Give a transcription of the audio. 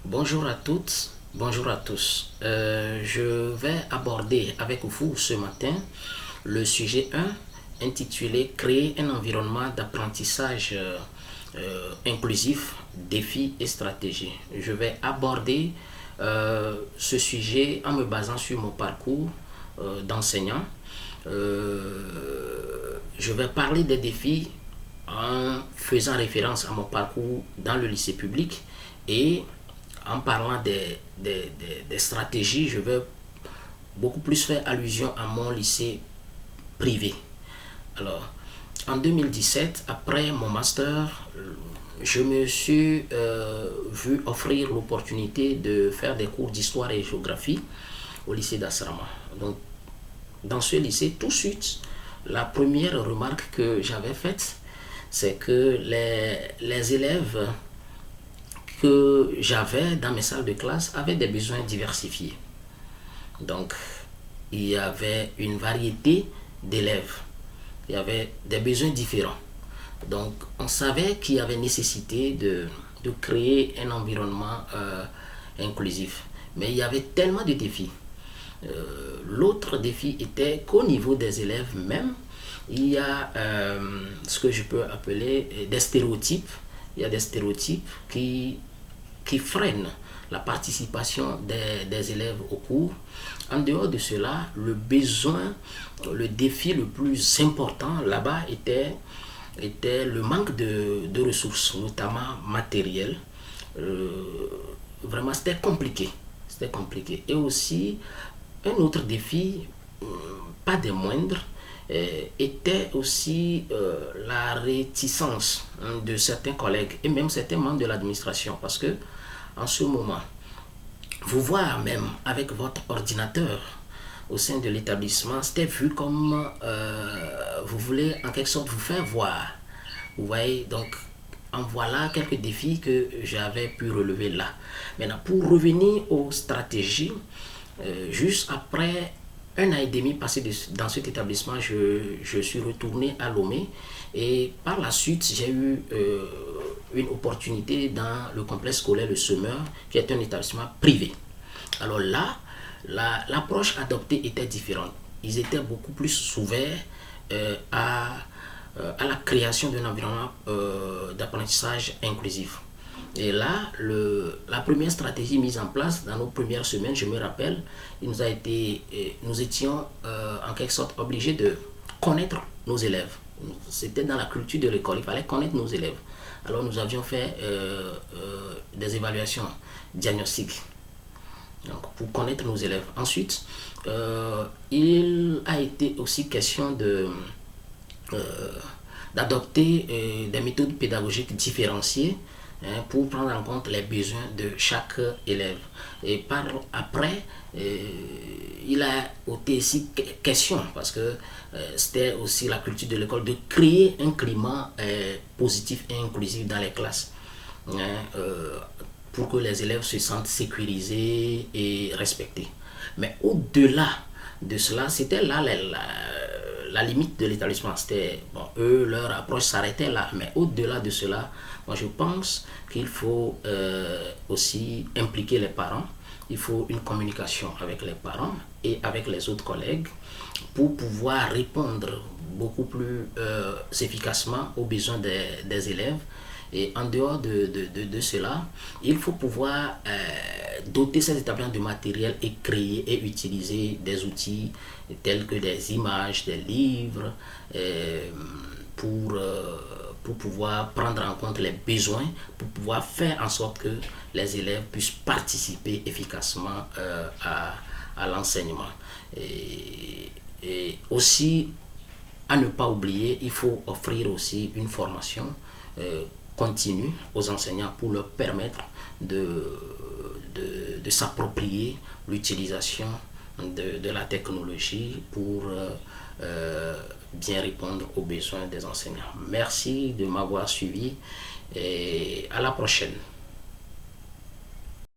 Bonjour à toutes, bonjour à tous. Je vais aborder avec vous ce matin le sujet 1 intitulé Créer un environnement d'apprentissage inclusif, défis et stratégies. Je vais aborder ce sujet en me basant sur mon parcours d'enseignant. Je vais parler des défis en faisant référence à mon parcours dans le lycée public et en parlant des stratégies, je vais beaucoup plus faire allusion à mon lycée privé. Alors, en 2017, après mon master, je me suis vu offrir l'opportunité de faire des cours d'histoire et géographie au lycée d'Asrama. Donc, dans ce lycée, tout de suite, la première remarque que j'avais faite, c'est que les élèves que j'avais dans mes salles de classe avaient des besoins diversifiés. Donc, il y avait une variété d'élèves. Il y avait des besoins différents. Donc, on savait qu'il y avait nécessité de créer un environnement inclusif. Mais il y avait tellement de défis. L'autre défi était qu'au niveau des élèves même, il y a ce que je peux appeler des stéréotypes. Il y a des stéréotypes qui freinent la participation des élèves au cours. En dehors de cela, le besoin, le défi le plus important là-bas était le manque de ressources, notamment matérielles. Vraiment, c'était compliqué. C'était compliqué. Et aussi, un autre défi, pas des moindres, était aussi la réticence de certains collègues et même certains membres de l'administration parce que en ce moment, vous voir même avec votre ordinateur au sein de l'établissement, c'était vu comme vous voulez en quelque sorte vous faire voir. Vous voyez, donc en voilà quelques défis que j'avais pu relever là. Maintenant, pour revenir aux stratégies, juste après un an et demi passé dans cet établissement, je suis retourné à Lomé et par la suite, j'ai eu une opportunité dans le complexe scolaire Le Semeur, qui est un établissement privé. Alors là, l'approche adoptée était différente. Ils étaient beaucoup plus ouverts à la création d'un environnement d'apprentissage inclusif. Et là, la première stratégie mise en place dans nos premières semaines, je me rappelle, nous étions en quelque sorte obligés de connaître nos élèves. C'était dans la culture de l'école, il fallait connaître nos élèves. Alors nous avions fait des évaluations diagnostiques donc, pour connaître nos élèves. Ensuite, il a été aussi question d'adopter des méthodes pédagogiques différenciées pour prendre en compte les besoins de chaque élève. Et par après, il a été aussi question, parce que c'était aussi la culture de l'école, de créer un climat positif et inclusif dans les classes. Pour que les élèves se sentent sécurisés et respectés. Mais au-delà de cela, c'était là la limite de l'établissement. C'était, bon, eux, leur approche s'arrêtait là. Mais au-delà de cela, moi je pense qu'il faut aussi impliquer les parents. Il faut une communication avec les parents et avec les autres collègues pour pouvoir répondre beaucoup plus efficacement aux besoins des élèves. Et en dehors de cela, il faut pouvoir doter ces établissements de matériel et créer et utiliser des outils tels que des images, des livres, pour pouvoir prendre en compte les besoins, pour pouvoir faire en sorte que les élèves puissent participer efficacement à l'enseignement. Et aussi, à ne pas oublier, il faut offrir aussi une formation continue aux enseignants pour leur permettre de s'approprier l'utilisation de la technologie pour bien répondre aux besoins des enseignants. Merci de m'avoir suivi et à la prochaine.